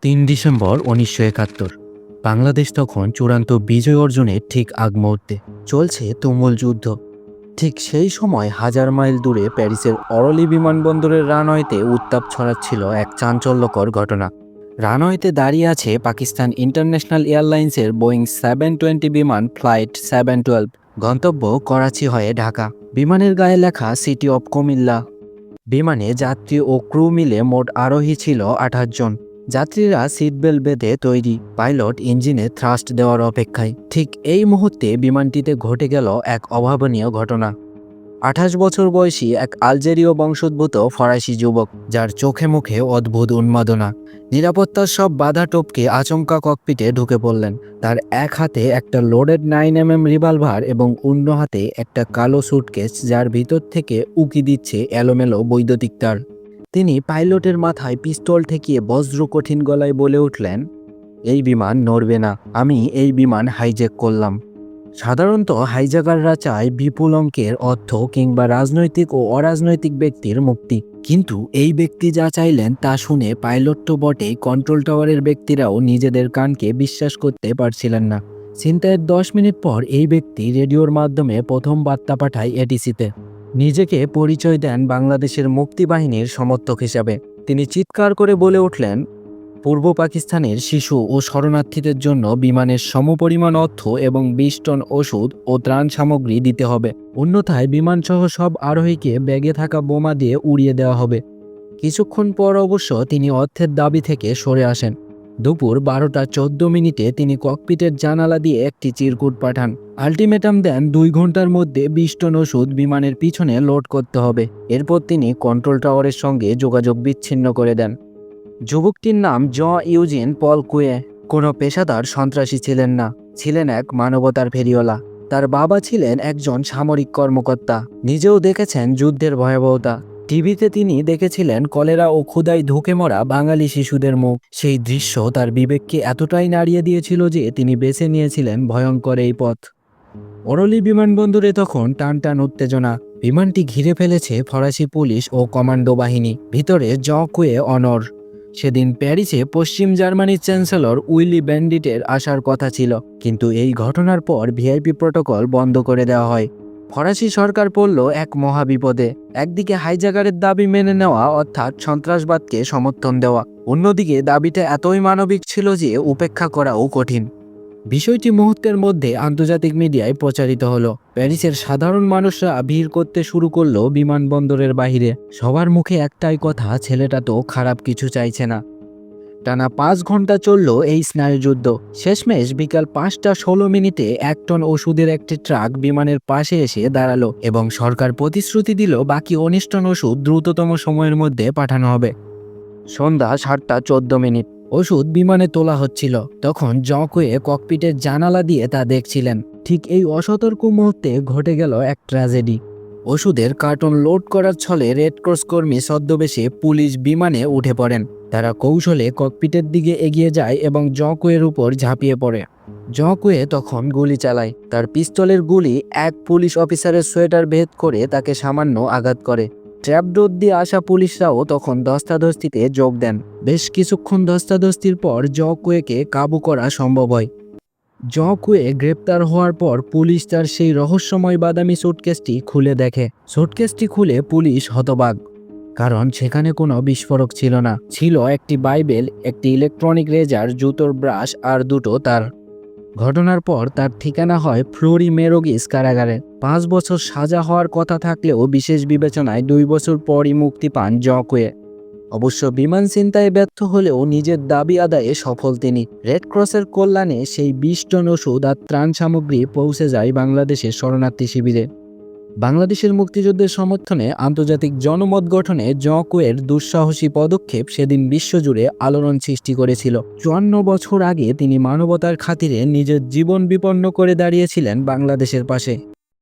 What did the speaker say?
December 1971। Bangladesh তখন চূড়ান্ত বিজয় অর্জনের ঠিক আগ মুহূর্তে। চলছে তুমুল যুদ্ধ। ঠিক সেই সময় হাজার মাইল দূরে প্যারিসের অরলি বিমানবন্দরের রানওয়েতে উত্তাপ ছড়াচ্ছিল এক চাঞ্চল্যকর ঘটনা। রানওয়েতে দাঁড়িয়ে আছে পাকিস্তান ইন্টারন্যাশনাল এয়ারলাইন্সের বোয়িং 720 বিমান ফ্লাইট 712। গন্তব্য করাচি হয়ে ঢাকা। বিমানের গায়ে লেখা সিটি অব কুমিল্লা। বিমানে যাত্রী ও ক্রু মিলে মোট আরোহী ছিল 28 জন। যাত্রীরা সিট বেল্ট বেঁধে তৈরি, পাইলট ইঞ্জিনে থ্রাস্ট দেওয়ার অপেক্ষায়। ঠিক এই মুহূর্তে বিমানটিতে ঘটে গেল এক অভাবনীয় ঘটনা। 28 বছর বয়সী এক আলজেরীয় বংশোদ্ভূত ফরাসি যুবক, যার চোখে মুখে অদ্ভুত উন্মাদনা, নিরাপত্তার সব বাধা টপকে আচমকা ককপিটে ঢুকে পড়লেন। তার এক হাতে একটা লোডেড 9mm রিভলভার এবং অন্য হাতে একটা কালো সুটকেস, যার ভিতর থেকে উকি দিচ্ছে এলোমেলো বৈদ্যুতিক তার। তিনি পাইলটের মাথায় পিস্তল ঠেকিয়ে বজ্র কঠিন গলায় বলে উঠলেন, এই বিমান নড়বে না, আমি এই বিমান হাইজ্যাক করলাম। সাধারণত হাইজ্যাকাররা চায় বিপুল অঙ্কের অর্থ কিংবা রাজনৈতিক ও অরাজনৈতিক ব্যক্তির মুক্তি, কিন্তু এই ব্যক্তি যা চাইলেন তা শুনে পাইলট তো বটেই, কন্ট্রোল টাওয়ারের ব্যক্তিরাও নিজেদের কানকে বিশ্বাস করতে পারছিলেন না। ছিনতাইয়ের 10 মিনিট পর এই ব্যক্তি রেডিওর মাধ্যমে প্রথম বার্তা পাঠায় এটিসিতে। নিজেকে পরিচয় দেন বাংলাদেশের মুক্তিবাহিনীর সমর্থক হিসাবে। তিনি চিৎকার করে বলে উঠলেন, পূর্ব পাকিস্তানের শিশু ও শরণার্থীদের জন্য বিমানের সমপরিমাণ অর্থ এবং 20 টন ওষুধ ও ত্রাণ সামগ্রী দিতে হবে, অন্যথায় বিমানসহ সব আরোহীকে ব্যাগে থাকা বোমা দিয়ে উড়িয়ে দেওয়া হবে। কিছুক্ষণ পর অবশ্য তিনি অর্থের দাবি থেকে সরে আসেন। দুপুর 12:14 তিনি ককপিটের জানালা দিয়ে একটি চিরকুট পাঠান। আলটিমেটাম দেন 2 ঘন্টার মধ্যে 20 টন ওষুধ বিমানের পিছনে লোড করতে হবে। এরপর তিনি কন্ট্রোল টাওয়ারের সঙ্গে যোগাযোগ বিচ্ছিন্ন করে দেন। যুবকটির নাম ইউজিন পল কুয়ে। কোনো পেশাদার সন্ত্রাসী ছিলেন না, ছিলেন এক মানবতার ফেরিওয়ালা। তার বাবা ছিলেন একজন সামরিক কর্মকর্তা, নিজেও দেখেছেন যুদ্ধের ভয়াবহতা। টিভিতে তিনি দেখেছিলেন কলেরা ও ক্ষুধায় ধুঁকে মরা বাঙালি শিশুদের মুখ। সেই দৃশ্য তার বিবেককে এতটাই নাড়িয়ে দিয়েছিল যে তিনি বেছে নিয়েছিলেন ভয়ঙ্কর এই পথ। অরলি বিমানবন্দরে তখন টান টান উত্তেজনা। বিমানটি ঘিরে ফেলেছে ফরাসি পুলিশ ও কমান্ডো বাহিনী। ভিতরে কুয়ে অনর। সেদিন প্যারিসে পশ্চিম জার্মানির চ্যান্সেলর উইলি ব্যান্ডিটের আসার কথা ছিল, কিন্তু এই ঘটনার পর ভিআইপি প্রটোকল বন্ধ করে দেওয়া হয়। ফরাসি সরকার পড়ল এক মহাবিপদে। একদিকে হাইজ্যাকারের দাবি মেনে নেওয়া, অর্থাৎ সন্ত্রাসবাদকে সমর্থন দেওয়া, অন্যদিকে দাবিটা এতই মানবিক ছিল যে উপেক্ষা করাও কঠিন। বিষয়টি মুহূর্তের মধ্যে আন্তর্জাতিক মিডিয়ায় প্রচারিত হলো। প্যারিসের সাধারণ মানুষরা ভিড় করতে শুরু করলো বিমানবন্দরের বাইরে। সবার মুখে একটাই কথা, ছেলেটা তো খারাপ কিছু চাইছে না। টানা 5 ঘন্টা চলল এই স্নায়ুযুদ্ধ। শেষমেশ বিকাল 5:16 1 টন ওষুধের একটি ট্রাক বিমানের পাশে এসে দাঁড়ালো এবং সরকার প্রতিশ্রুতি দিল বাকি 19 টন ওষুধ দ্রুততম সময়ের মধ্যে পাঠানো হবে। সন্ধ্যা 7:14। ওষুধ বিমানে তোলা হচ্ছিল। তখন কুয়ে ককপিটের জানালা দিয়ে তা দেখছিলেন। ঠিক এই অসতর্ক মুহূর্তে ঘটে গেল এক ট্র্যাজেডি। ওষুধের কার্টন লোড করার ছলে রেড ক্রস কর্মী ছদ্মবেশে পুলিশ বিমানে উঠে পড়েন। তারা কৌশলে ককপিটের দিকে এগিয়ে যায় এবং কুয়ের উপর ঝাঁপিয়ে পড়ে। কুয়ে তখন গুলি চালায়। তার পিস্তলের গুলি এক পুলিশ অফিসারের সোয়েটার ভেদ করে তাকে সামান্য আঘাত করে। ট্র্যাপডোর দিয়ে আসা পুলিশরাও তখন ধস্তাধস্তিতে যোগ দেন। বেশ কিছুক্ষণ ধস্তাধস্তির পর কুয়েকে কাবু করা সম্ভব হয়। কুয়ে গ্রেপ্তার হওয়ার পর পুলিশ তার সেই রহস্যময় বাদামি সুটকেসটি খুলে দেখে। সুটকেসটি খুলে পুলিশ হতবাক, কারণ সেখানে কোনো বিস্ফোরক ছিল না। ছিল একটি বাইবেল, একটি ইলেকট্রনিক রেজার, জুতোর ব্রাশ আর দুটো তার। ঘটনার পর তার ঠিকানা হয় ফ্লোরি মেরোগিস কারাগারে। 5 বছর সাজা হওয়ার কথা থাকলেও বিশেষ বিবেচনায় 2 বছর পরই মুক্তি পান কুয়ে। অবশ্য বিমান ছিনতাইয়ে ব্যর্থ হলেও নিজের দাবি আদায়ে সফল তিনি। রেড ক্রসের কল্যাণে সেই 20 টন ওষুধ আর ত্রাণ সামগ্রী পৌঁছে যায় বাংলাদেশের শরণার্থী শিবিরে। বাংলাদেশের মুক্তিযুদ্ধের সমর্থনে আন্তর্জাতিক জনমত গঠনে কুয়ের দুঃসাহসী পদক্ষেপ সেদিন বিশ্বজুড়ে আলোড়ন সৃষ্টি করেছিল। 54 বছর আগে তিনি মানবতার খাতিরে নিজের জীবন বিপন্ন করে দাঁড়িয়েছিলেন বাংলাদেশের পাশে।